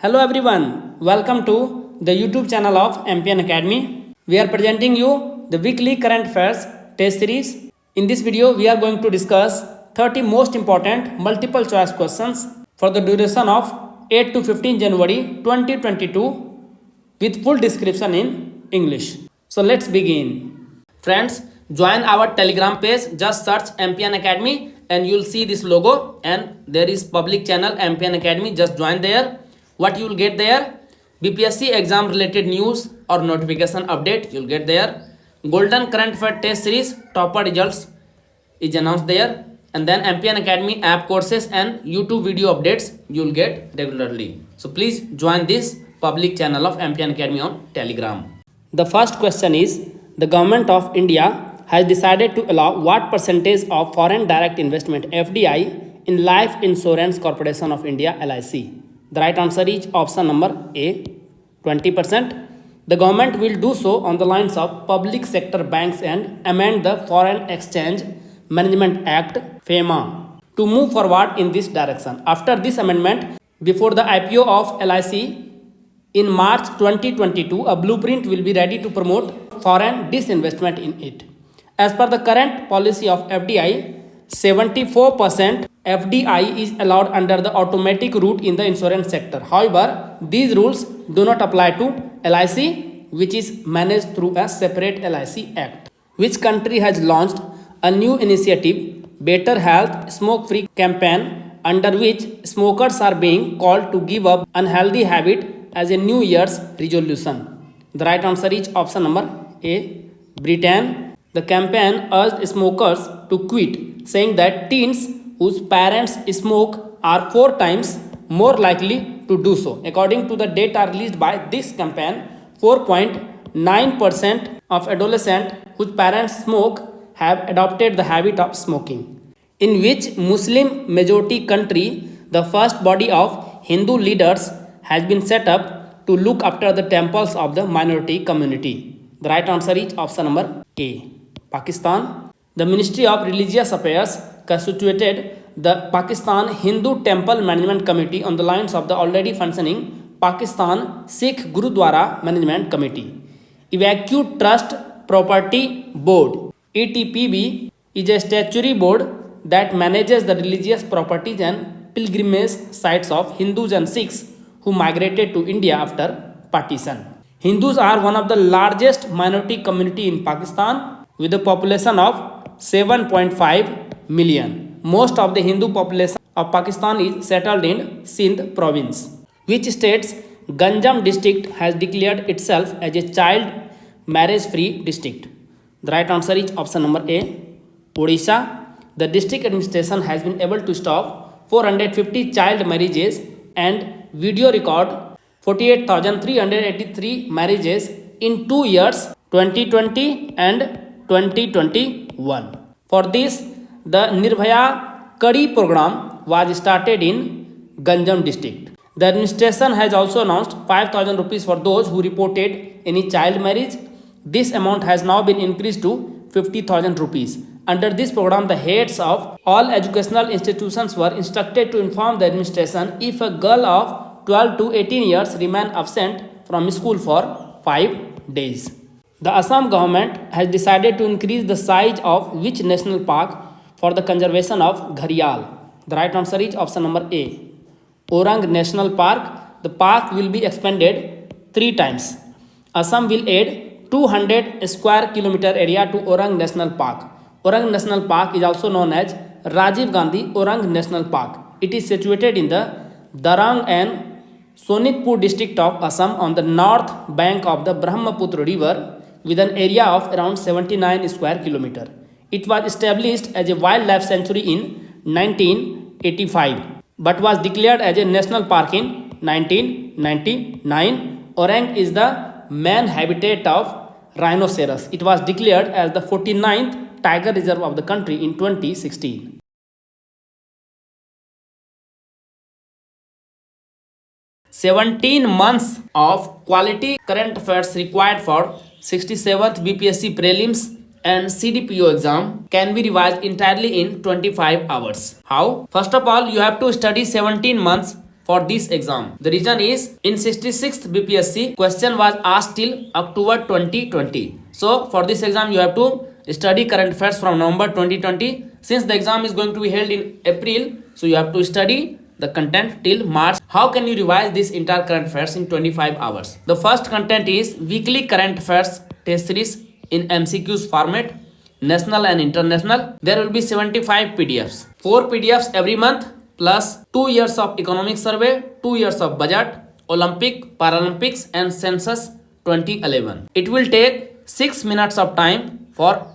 Hello everyone, welcome to the YouTube channel of MPN Academy. We are presenting you the weekly current affairs test series. In this video, we are going to discuss 30 most important multiple choice questions for the duration of 8 to 15 January 2022 with full description in English. So let's begin. Friends, join our Telegram page. Just search MPN Academy and you'll see this logo and there is public channel MPN Academy. Just join there. What you will get there? BPSC exam related news or notification update you'll get there. Golden current affair test series topper results is announced there. And then MPN Academy app courses and YouTube video updates you'll get regularly. So please join this public channel of MPN Academy on Telegram. The first question is, the government of India has decided to allow what percentage of foreign direct investment FDI in Life Insurance Corporation of India LIC? The right answer is option number A, 20%. The government will do so on the lines of public sector banks and amend the Foreign Exchange Management Act FEMA to move forward in this direction. After this amendment, before the IPO of LIC in March 2022, a blueprint will be ready to promote foreign disinvestment in it. As per the current policy of FDI, 74% FDI is allowed under the automatic route in the insurance sector. However, these rules do not apply to LIC, which is managed through a separate LIC Act. Which country has launched a new initiative, Better Health Smoke Free campaign, under which smokers are being called to give up unhealthy habit as a New Year's resolution? The right answer is option number A, Britain. The campaign urged smokers to quit, saying that teens whose parents smoke are 4 times more likely to do so. According to the data released by this campaign, 4.9% of adolescents whose parents smoke have adopted the habit of smoking. In which Muslim majority country, the first body of Hindu leaders has been set up to look after the temples of the minority community? The right answer is option number A, Pakistan. The Ministry of Religious Affairs constituted the Pakistan Hindu Temple Management Committee on the lines of the already functioning Pakistan Sikh Gurudwara Management Committee. Evacuee Trust Property Board ETPB is a statutory board that manages the religious properties and pilgrimage sites of Hindus and Sikhs who migrated to India after partition. Hindus are one of the largest minority community in Pakistan with a population of 7.5 million. Most of the Hindu population of Pakistan is settled in Sindh province, which state's Ganjam district has declared itself as a child marriage free district. The right answer is option number A, Odisha. The district administration has been able to stop 450 child marriages and video record 48,383 marriages in 2 years, 2020 and 2021. For this, the Nirbhaya Kadi program was started in Ganjam district. The administration has also announced 5,000 rupees for those who reported any child marriage. This amount has now been increased to 50,000 rupees. Under this program, the heads of all educational institutions were instructed to inform the administration if a girl of 12 to 18 years remain absent from school for 5 days. The Assam government has decided to increase the size of which national park for the conservation of Gharial? The right answer is option number A, Orang National Park. The park will be expanded 3 times. Assam will add 200 square kilometer area to Orang National Park. Orang National Park is also known as Rajiv Gandhi Orang National Park. It is situated in the Darang and Sonitpur district of Assam on the north bank of the Brahmaputra river with an area of around 79 square kilometer. It was established as a wildlife sanctuary in 1985 but was declared as a national park in 1999. Orang is the main habitat of rhinoceros. It was declared as the 49th tiger reserve of the country in 2016. "17 months of quality current affairs required for 67th BPSC prelims and CDPO exam can be revised entirely in 25 hours. How? First of all, you have to study 17 months for this exam. The reason is in 66th BPSC question was asked till October 2020. So for this exam you have to study current affairs from November 2020. Since the exam is going to be held in April, so you have to study the content till March. How can you revise this entire current affairs in 25 hours? The first content is weekly current affairs test series in MCQs format, national and international. There will be 75 PDFs, 4 PDFs every month, plus 2 years of economic survey, 2 years of budget, Olympic, Paralympics and census 2011. It will take 6 minutes of time for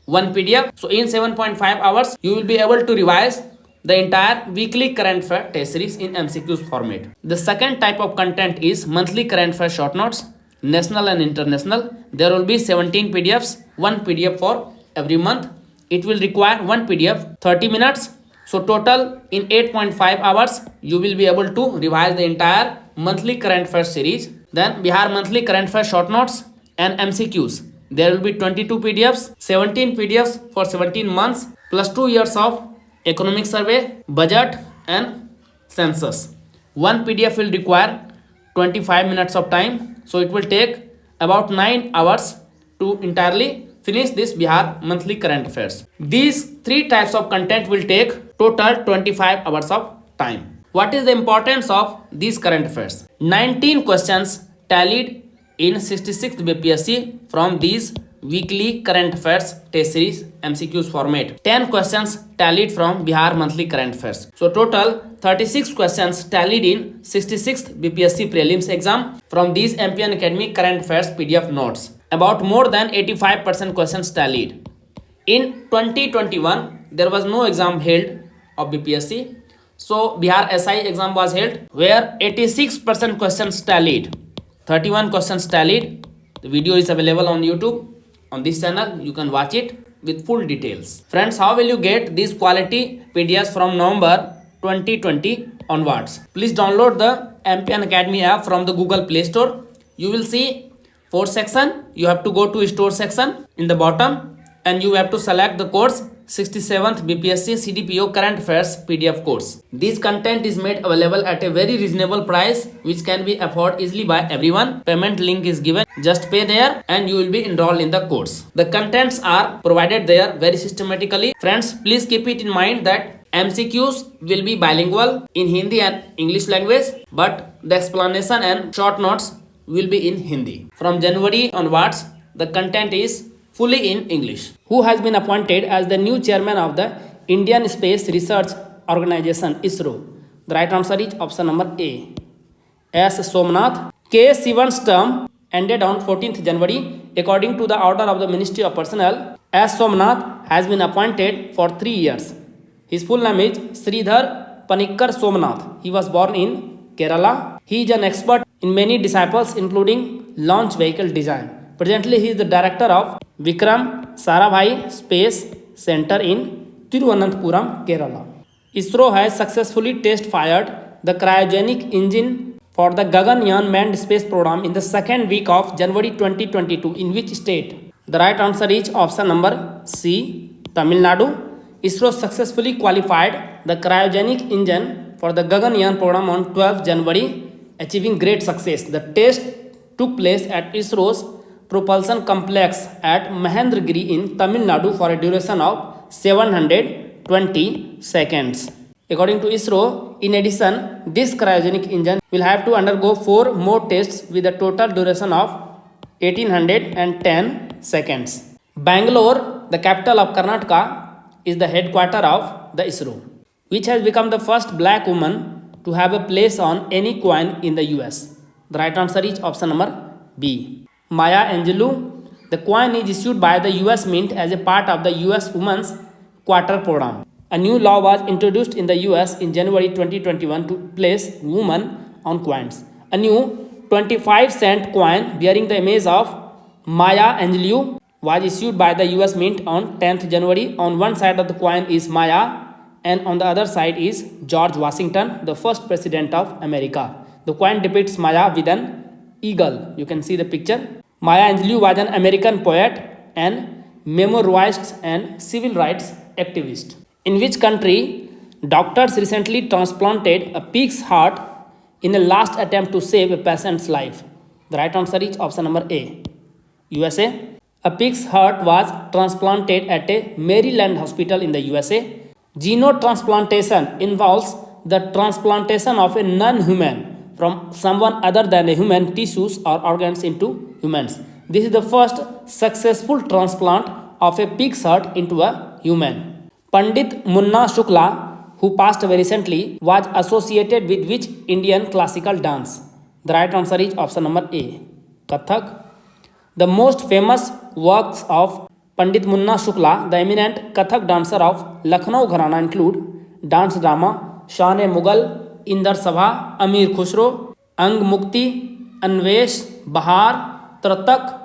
one PDF. So in 7.5 hours you will be able to revise the entire weekly current affair test series in MCQs format. The second type of content is monthly current affair short notes, national and international. There will be 17 PDFs, one PDF for every month. It will require one PDF 30 minutes. So total in 8.5 hours you will be able to revise the entire monthly current affairs series. Then Bihar monthly current affairs short notes and MCQs. There will be 22 PDFs, 17 PDFs for 17 months, plus 2 years of economic survey, budget and census. One PDF will require 25 minutes of time. So it will take about 9 hours to entirely finish this Bihar monthly current affairs. These 3 types of content will take total 25 hours of time. What is the importance of these current affairs? 19 questions tallied in 66th BPSC from these weekly current affairs test series MCQs format. 10 questions tallied from Bihar monthly current affairs. So total 36 questions tallied in 66th BPSC prelims exam from these MPN Academy current affairs PDF notes. About more than 85% questions tallied. In 2021 there was no exam held of BPSC. So Bihar SI exam was held where 86% questions tallied. 31 questions tallied. The video is available on YouTube. On this channel you can watch it with full details. Friends, how will you get these quality PDFs from November 2020 onwards? Please download the MPN Academy app from the Google Play Store. You will see 4 section. You have to go to store section in the bottom and you have to select the course 67th BPSC CDPO current affairs PDF course. This content is made available at a very reasonable price which can be afforded easily by everyone. Payment link is given. Just pay there and you will be enrolled in the course. The contents are provided there very systematically. Friends, please keep it in mind that MCQs will be bilingual in Hindi and English language, but the explanation and short notes will be in Hindi. From January onwards, the content is fully in English. Who has been appointed as the new chairman of the Indian Space Research Organization ISRO? The right answer is option number A. S. Somnath. K. Sivan's term ended on 14th January. According to the order of the Ministry of Personnel, S. Somnath has been appointed for 3 years. His full name is Sridhar Panikkar Somnath. He was born in Kerala. He is an expert in many disciplines including launch vehicle design. Presently, he is the director of Vikram Sarabhai Space Center in Thiruvananthapuram, Kerala. ISRO has successfully test-fired the cryogenic engine for the Gaganyaan manned space program in the second week of January 2022. In which state? The right answer is option number C, Tamil Nadu. ISRO successfully qualified the cryogenic engine for the Gaganyaan program on 12th January, achieving great success. The test took place at ISRO's propulsion complex at Mahendragiri in Tamil Nadu for a duration of 720 seconds. According to ISRO, in addition, this cryogenic engine will have to undergo 4 more tests with a total duration of 1810 seconds. Bangalore, the capital of Karnataka, is the headquarter of the ISRO, which has become the first black woman to have a place on any coin in the US. The right answer is option number B. Maya Angelou. The coin is issued by the US Mint as a part of the US Women's Quarter Program. A new law was introduced in the US in January 2021 to place women on coins. A new 25-cent coin bearing the image of Maya Angelou was issued by the US Mint on 10th January. On one side of the coin is Maya and on the other side is George Washington, the first president of America. The coin depicts Maya with an eagle. You can see the picture. Maya Angelou was an American poet and memoirist and civil rights activist. In which country doctors recently transplanted a pig's heart in a last attempt to save a patient's life? The right answer is option number A, USA. A pig's heart was transplanted at a Maryland hospital in the USA. Xenotransplantation involves the transplantation of a non-human from someone other than a human tissues or organs into humans. This is the first successful transplant of a pig's heart into a human. Pandit Munna Shukla, who passed away recently, was associated with which Indian classical dance? The right answer is option number A, Kathak. The most famous works of Pandit Munna Shukla, the eminent Kathak dancer of Lucknow Gharana, include dance drama Shan-e Mughal, Indar Sabha, Amir Khusro, Ang Mukti, Anvesh, Bahar, Tratak,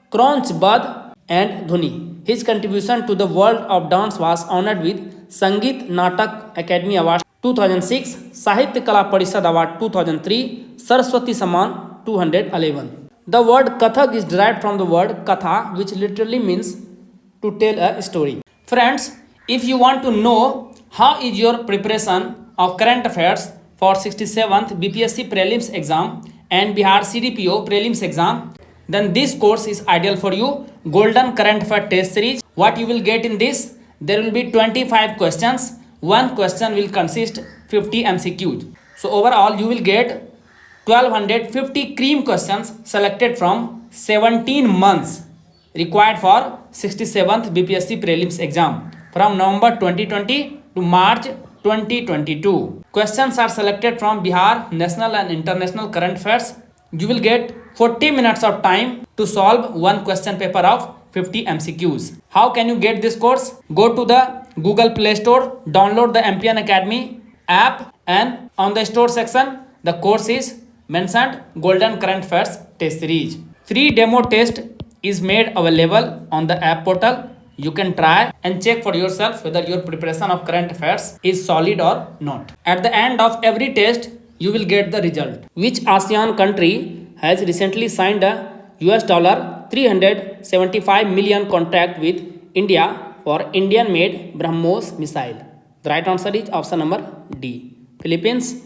Cronch Bad, and Dhuni. His contribution to the world of dance was honored with Sangeet Natak Academy Award 2006, Sahitya Kala Parishad Award 2003, Saraswati Samman 211. The word Kathak is derived from the word Katha, which literally means to tell a story. Friends, if you want to know how is your preparation of current affairs for 67th BPSC prelims exam and Bihar CDPO prelims exam, then this course is ideal for you. Golden Current Affair Test Series. What you will get in this? There will be 25 questions. One question will consist 50 MCQs. So overall you will get 1250 cream questions selected from 17 months required for 67th BPSC prelims exam from November 2020 to March 2022. Questions are selected from Bihar national and international current affairs. You will get 40 minutes of time to solve one question paper of 50 MCQs. How can you get this course? Go to the Google Play Store, download the MPN Academy app, and on the store section the course is mentioned Golden Current Affairs Test Series. Free demo test is made available on the app portal. You can try and check for yourself whether your preparation of current affairs is solid or not. At the end of every test, you will get the result. Which ASEAN country has recently signed a US dollar 375 million contract with India for Indian-made BrahMos missile? The right answer is option number D, Philippines.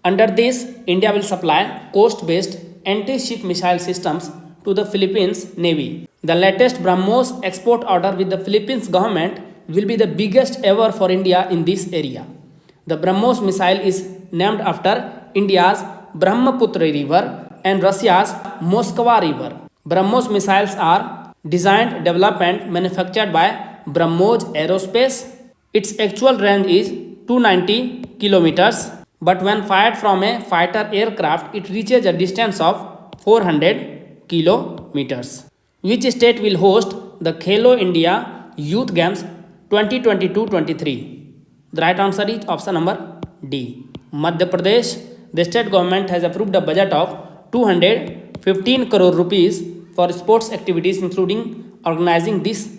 Under this, India will supply coast-based anti-ship missile systems to the Philippines Navy. The latest BrahMos export order with the Philippines government will be the biggest ever for India in this area. The BrahMos missile is named after India's Brahmaputra River and Russia's Moskva River. BrahMos missiles are designed, developed and manufactured by BrahMos Aerospace. Its actual range is 290 kilometers. But when fired from a fighter aircraft, it reaches a distance of 400 kilometers. Which state will host the Khelo India Youth Games 2022-23? The right answer is option number D, Madhya Pradesh. The state government has approved a budget of 215 crore rupees for sports activities including organizing this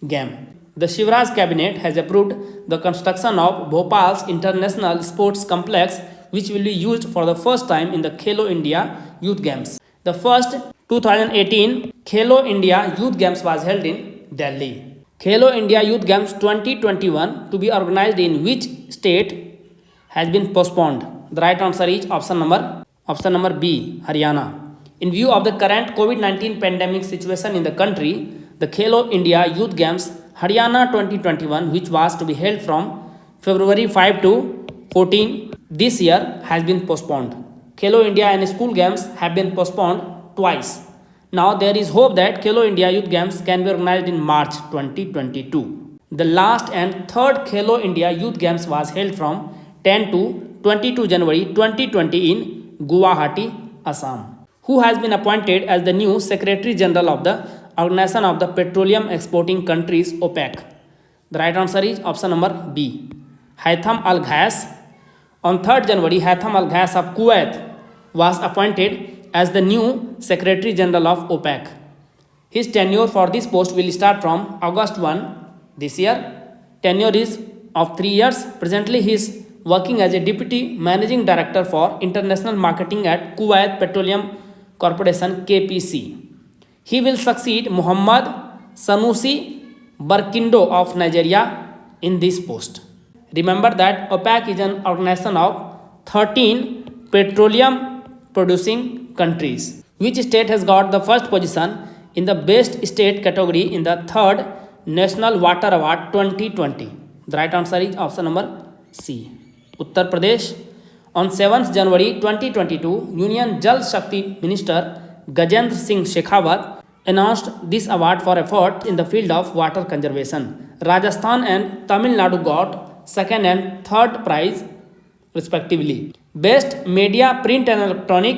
game. The Shivraj cabinet has approved the construction of Bhopal's International Sports Complex, which will be used for the first time in the Khelo India Youth Games. The first 2018 Khelo India Youth Games was held in Delhi. Khelo India Youth Games 2021 to be organized in which state has been postponed? The right answer is option number B, Haryana. In view of the current COVID-19 pandemic situation in the country, the Khelo India Youth Games Haryana 2021, which was to be held from February 5 to 14 this year, has been postponed. Khelo India and school games have been postponed twice. Now there is hope that Khelo India Youth Games can be organized in March 2022. The last and third Khelo India Youth Games was held from 10 to 22 January 2020 in Guwahati, Assam. Who has been appointed as the new Secretary General of the Organization of the Petroleum Exporting Countries OPEC? The right answer is option number B, Haitham Al Ghais. On 3rd January, Haitham Al Ghais of Kuwait was appointed as the new Secretary General of OPEC. His tenure for this post will start from August 1 this year. Tenure is of 3 years. Presently, he is working as a Deputy Managing Director for International Marketing at Kuwait Petroleum Corporation KPC. He will succeed Muhammad Sanusi Barkindo of Nigeria in this post. Remember that OPEC is an organization of 13 petroleum producing countries. Which state has got the first position in the best state category in the third National Water Award 2020? The right answer is option number C. Uttar Pradesh. On 7th January 2022, Union Jal Shakti Minister Gajendra Singh Shekhawat announced this award for effort in the field of water conservation. Rajasthan and Tamil Nadu got second and third prize respectively. Best media print and electronic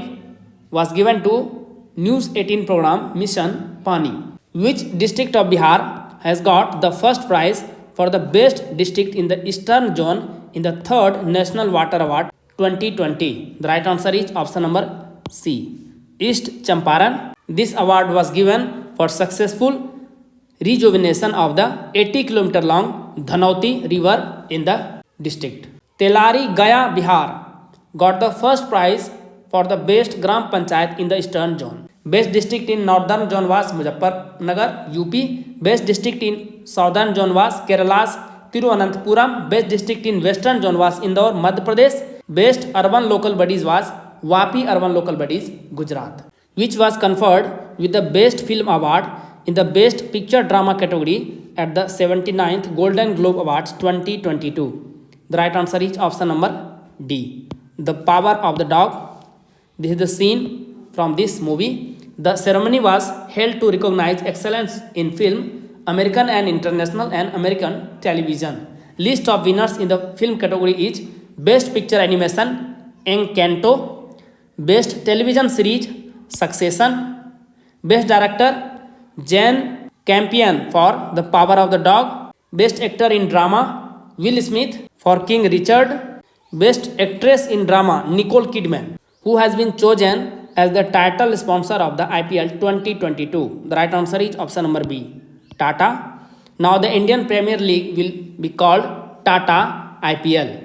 was given to News 18 program Mission Pani. Which district of Bihar has got the first prize for the best district in the eastern zone in the third National Water Award 2020? The right answer is option number C. East Champaran. This award was given for successful rejuvenation of the 80 km long Dhanauti river in the district. Telari Gaya Bihar got the first prize for the best Gram Panchayat in the eastern zone. Best district in northern zone was Muzaffarnagar, UP. Best district in southern zone was Kerala's Tiruvananthapuram. Best district in western zone was Indore, Madhya Pradesh. Best urban local bodies was Vapi Urban Local Bodies, Gujarat. Which was conferred with the best film award in the best picture drama category at the 79th Golden Globe Awards 2022. The right answer is option number D. The Power of the Dog. This is the scene from this movie. The ceremony was held to recognize excellence in film, American and international and American television. List of winners in the film category is Best Picture Animation, Encanto. Best Television Series, Succession. Best Director, Jane Campion for The Power of the Dog. Best Actor in Drama, Will Smith for King Richard. Best Actress in Drama, Nicole Kidman, who has been chosen as the title sponsor of the IPL 2022. The right answer is option number B, Tata. Now the Indian Premier League will be called Tata IPL.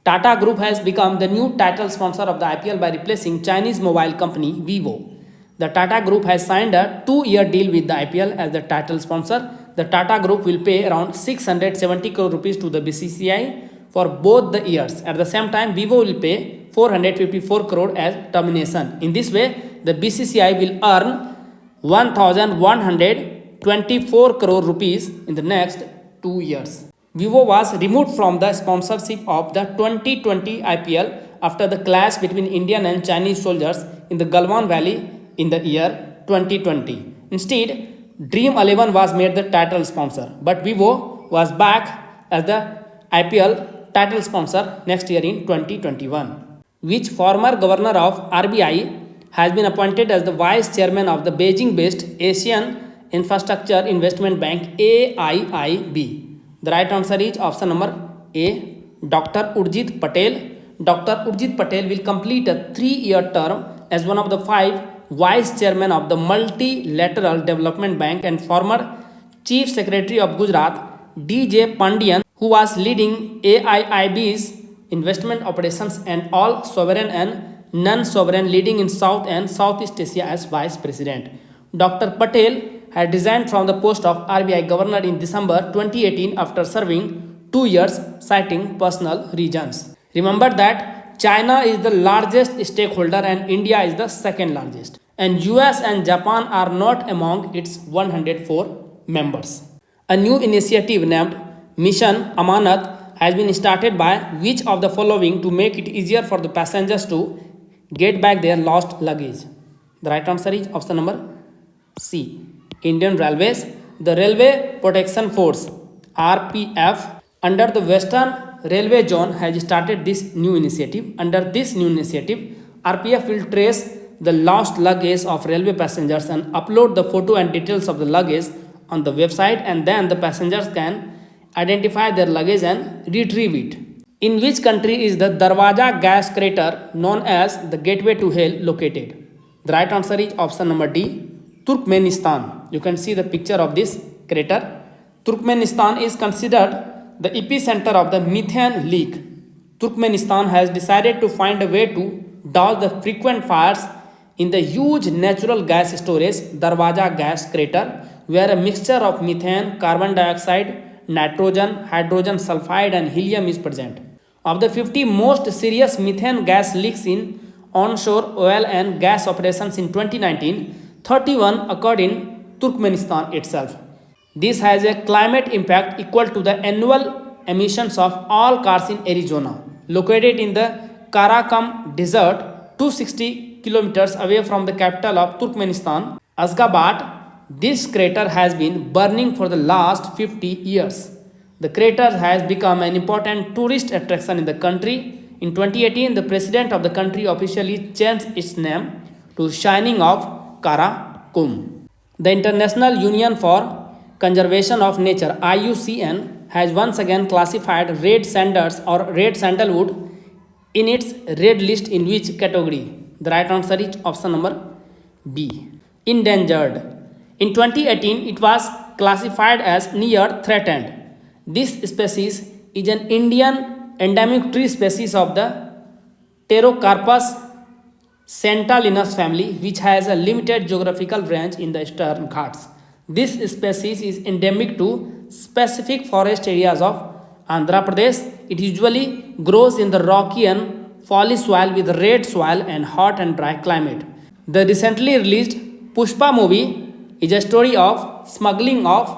Tata Group has become the new title sponsor of the IPL by replacing Chinese mobile company Vivo. The Tata Group has signed a 2-year deal with the IPL as the title sponsor. The Tata Group will pay around 670 crore rupees to the BCCI for both the years. At the same time, Vivo will pay 454 crore as termination. In this way, the BCCI will earn 1,124 crore rupees in the next 2 years. Vivo was removed from the sponsorship of the 2020 IPL after the clash between Indian and Chinese soldiers in the Galwan Valley in the year 2020. Instead, Dream 11 was made the title sponsor, but Vivo was back as the IPL title sponsor next year in 2021. Which former governor of RBI has been appointed as the vice chairman of the Beijing-based Asian Infrastructure Investment Bank AIIB? The right answer is option number A, Dr. Urjit Patel. Dr. Urjit Patel will complete a 3-year term as one of the 5 vice chairman of the Multilateral Development Bank and former Chief Secretary of Gujarat, D.J. Pandian, who was leading AIIB's investment operations and all sovereign and non-sovereign leading in South and Southeast Asia as vice president. Dr. Patel had resigned from the post of RBI governor in December 2018 after serving 2 years, citing personal reasons. Remember that China is the largest stakeholder and India is the second largest. And US and Japan are not among its 104 members. A new initiative named Mission Amanat has been started by which of the following to make it easier for the passengers to get back their lost luggage? The right answer is option number C, Indian Railways. The Railway Protection Force RPF under the Western Railway Zone has started this new initiative. Under this new initiative, RPF will trace the lost luggage of railway passengers and upload the photo and details of the luggage on the website, and then the passengers can identify their luggage and retrieve it. In which country is the Darwaza gas crater known as the Gateway to Hell located? The right answer is option number D, Turkmenistan. You can see the picture of this crater. Turkmenistan is considered the epicenter of the methane leak. Turkmenistan has decided to find a way to douse the frequent fires in the huge natural gas storage Darwaza gas crater, where a mixture of methane, carbon dioxide, nitrogen, hydrogen sulfide and helium is present. Of the 50 most serious methane gas leaks in onshore oil and gas operations in 2019, 31 occurred in Turkmenistan itself. This has a climate impact equal to the annual emissions of all cars in Arizona, located in the Karakum Desert, 260 kilometers away from the capital of Turkmenistan, Ashgabat. This crater has been burning for the last 50 years. The crater has become an important tourist attraction in the country. In 2018, the president of the country officially changed its name to Shining of Karakum. The International Union for Conservation of Nature (IUCN) has once again classified red sandals or red sandalwood in its red list. In which category? The right answer is option number B. Endangered. In 2018, it was classified as near threatened. This species is an Indian endemic tree species of the Pterocarpus sentalinus family, which has a limited geographical range in the Eastern Ghats. This species is endemic to specific forest areas of Andhra Pradesh. It usually grows in the rocky and fally soil with red soil and hot and dry climate. The recently released Pushpa movie is a story of smuggling of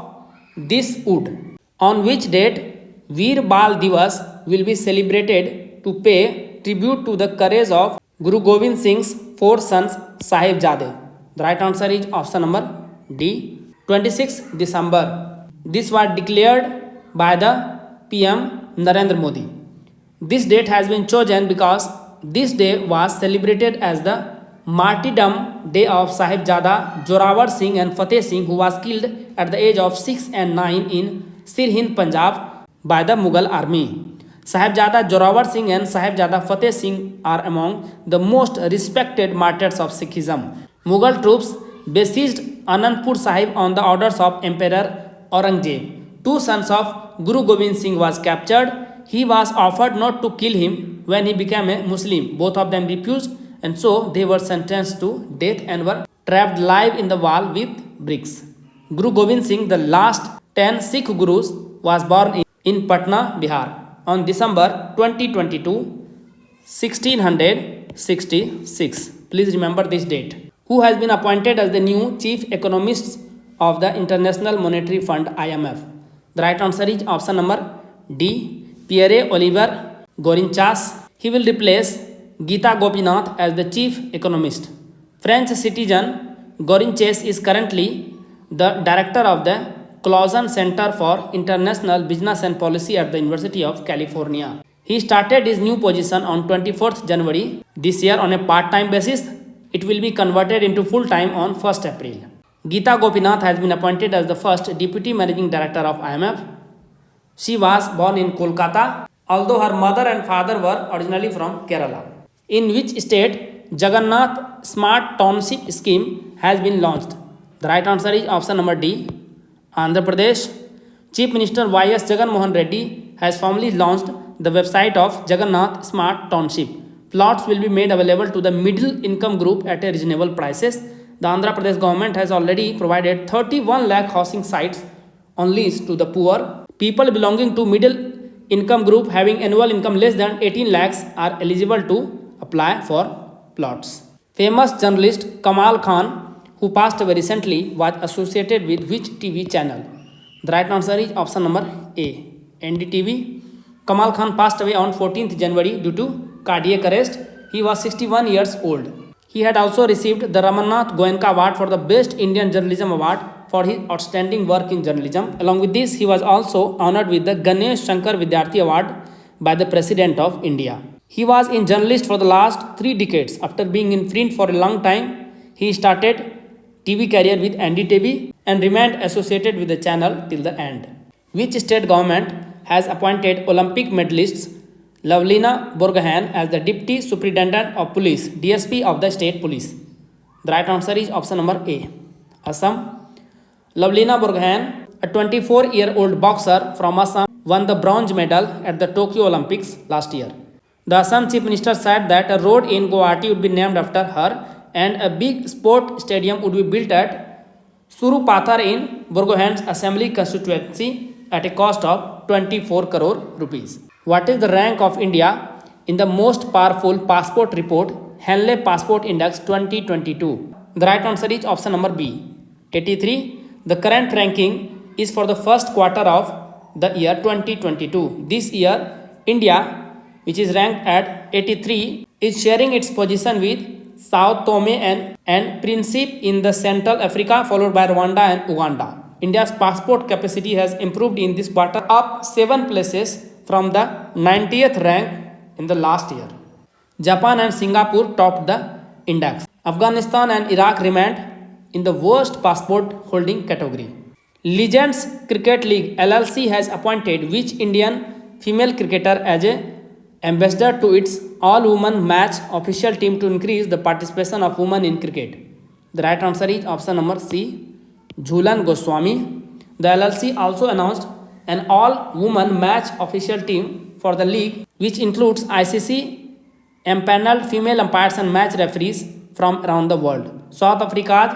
this wood, on which date Veer Bal Divas will be celebrated to pay tribute to the courage of Guru Gobind Singh's four sons Sahibzade. The right answer is option number D. 26 December. This was declared by the PM Narendra Modi. This date has been chosen because this day was celebrated as the martyrdom day of Sahibzada Jorawar Singh and Fateh Singh, who was killed at the age of 6 and 9 in Sirhind, Punjab by the Mughal army. Sahibzada Jorawar Singh and Sahibzada Fateh Singh are among the most respected martyrs of Sikhism. Mughal troops besieged Anandpur Sahib on the orders of Emperor Aurangzeb. Two sons of Guru Gobind Singh was captured. He was offered not to kill him when he became a Muslim. Both of them refused, and so they were sentenced to death and were trapped live in the wall with bricks. Guru Gobind Singh, the last 10 Sikh Gurus, was born in Patna, Bihar on December 2022, 1666. Please remember this date. Who has been appointed as the new chief economist of the International Monetary Fund (IMF)? The right answer is option number D. Pierre Oliver Gorinchas. He will replace Geeta Gopinath as the chief economist. French citizen Gorinches is currently the director of the Clausen Center for International Business and Policy at the University of California. He started his new position on 24th January this year on a part-time basis. It will be converted into full-time on 1st April. Geeta Gopinath has been appointed as the first Deputy Managing Director of IMF. She was born in Kolkata, although her mother and father were originally from Kerala. In which state Jagannath Smart Township Scheme has been launched? The right answer is option number D. Andhra Pradesh. Chief Minister Y.S. Jagan Mohan Reddy has formally launched the website of Jagannath Smart Township. Plots will be made available to the middle income group at a reasonable prices. The Andhra Pradesh government has already provided 31 lakh housing sites on lease to the poor. People belonging to middle income group having annual income less than 18 lakhs are eligible to apply for plots. Famous journalist Kamal Khan, who passed away recently, was associated with which TV channel? The right answer is option number A. NDTV. Kamal Khan passed away on 14th January due to cardiac arrest. He was 61 years old. He had also received the Ramannath Goenka Award for the Best Indian Journalism Award for his outstanding work in journalism. Along with this, he was also honored with the Ganesh Shankar Vidyarthi Award by the President of India. He was in journalist for the last 3 decades. After being in print for a long time, he started TV career with NDTV and remained associated with the channel till the end. Which state government has appointed Olympic medalists Lavlina Borgohain as the Deputy Superintendent of Police, DSP of the State Police? The right answer is option number A. Assam. Lavlina Borgohain, a 24-year-old boxer from Assam, won the bronze medal at the Tokyo Olympics last year. The Assam Chief Minister said that a road in Guwahati would be named after her and a big sport stadium would be built at Surupathar in Borgohain's assembly constituency at a cost of 24 crore rupees. What is the rank of India in the most powerful passport report, Henley Passport Index 2022? The right answer is option number B, 83. The current ranking is for the first quarter of the year 2022. This year, India, which is ranked at 83, is sharing its position with Sao Tome and Principe in the Central Africa, followed by Rwanda and Uganda. India's passport capacity has improved in this quarter, up 7 places from the 90th rank in the last year. Japan and Singapore topped the index. Afghanistan and Iraq remained in the worst passport holding category. Legends Cricket League LLC has appointed which Indian female cricketer as a ambassador to its all-women match official team to increase the participation of women in cricket? The right answer is option number C, Jhulan Goswami. The LLC also announced an all-woman match official team for the league, which includes ICC empaneled female umpires and match referees from around the world. South Africa's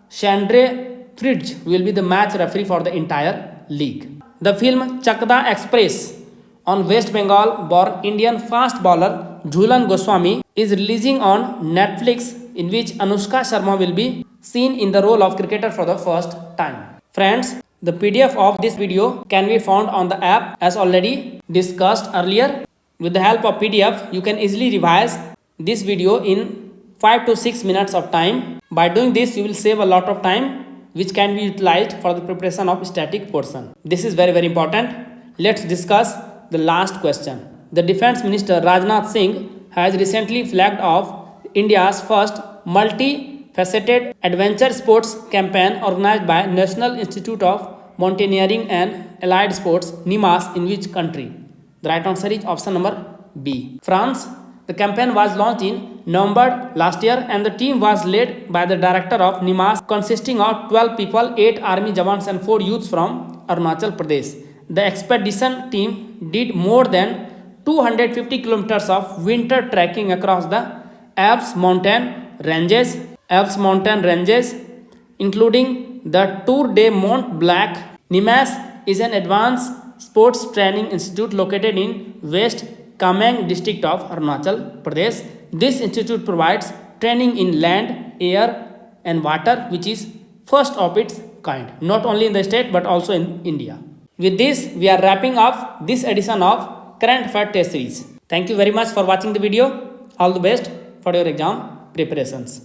Shandre Fridge will be the match referee for the entire league. The film Chakda Express on West Bengal born Indian fast bowler Jhulan Goswami is releasing on Netflix, in which Anushka Sharma will be seen in the role of cricketer for the first time. Friends, the PDF of this video can be found on the app as already discussed earlier. With the help of PDF, you can easily revise this video in 5 to 6 minutes of time. By doing this, you will save a lot of time which can be utilized for the preparation of static portion. This is very important. Let's discuss the last question. The Defence Minister Rajnath Singh has recently flagged off India's first multi-faceted adventure sports campaign organized by National Institute of Mountaineering and Allied Sports NIMAS in which country? The right answer is option number B, France. The campaign was launched in November last year and the team was led by the director of NIMAS consisting of 12 people, 8 army jawans and 4 youths from Arunachal Pradesh. The expedition team did more than 250 kilometers of winter trekking across the Alps mountain ranges, including the Tour de Mont Blanc. NIMAS is an advanced sports training institute located in West Kameng district of Arunachal Pradesh. This institute provides training in land, air and water, which is first of its kind, not only in the state but also in India. With this, we are wrapping up this edition of Current Affair Test Series. Thank you very much for watching the video. All the best for your exam preparations.